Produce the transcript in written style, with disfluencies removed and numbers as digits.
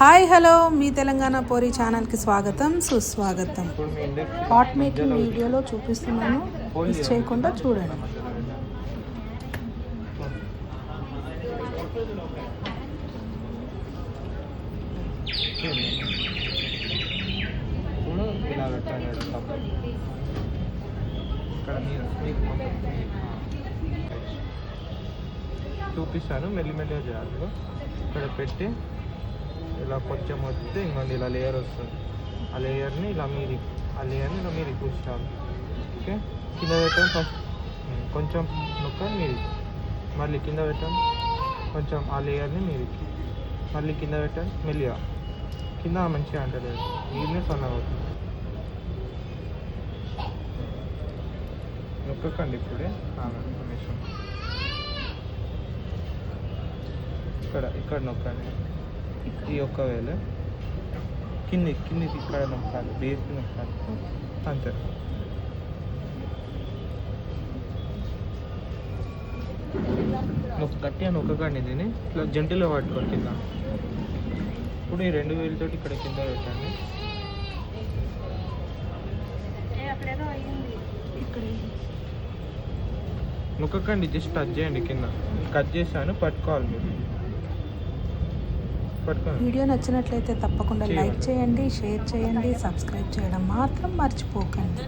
Hi hello మీ తెలంగాణ పోరి ఛానల్కి స్వాగతం సుస్వాగతం. పాట్ మేకింగ్ వీడియోలో చూపిస్తున్నాను, మిస్ చేయకుండా చూడండి. చూపిస్తాను, మెల్లిమెల్లిగా చేయాలి. ఇక్కడ పెట్టి ఇలా కొంచెం వస్తే ఇంకొంది ఇలా లేయర్ వస్తుంది. ఆ లేయర్ని ఇలా మీది కూర్చోాలి. ఓకే, కింద పెట్టాం ఫస్ట్, కొంచెం నొక్కని మీది, మళ్ళీ కింద పెట్టాం కొంచెం ఆ లేయర్ని మీదికి, మళ్ళీ కింద పెట్టాం మెల్లిగా. కింద మంచిగా అంటలేదు, మీదనే సన్నగా అవుతుంది. నొక్కకండి ఇప్పుడే, నిమిషం. ఇక్కడ నొక్కండి, ఈ ఒక్క వేలు కిందికి ఇక్కడ నొక్కాలి, బేస్కి నొక్కాలి, అంతే. గట్టిగా నొక్కకండి, దీన్ని ఇట్లా జంటిలో పట్టుకోండి కింద. ఇప్పుడు ఈ 2 వేలతోటి ఇక్కడ కింద పెట్టండి. నొక్కకండి, జస్ట్ టచ్ చేయండి కింద. కట్ చేశాను, పట్టుకోవాలి మీరు. వీడియో నచ్చినట్లయితే తప్పకుండా లైక్ చేయండి, షేర్ చేయండి, సబ్స్క్రైబ్ చేయడం మాత్రం మర్చిపోకండి.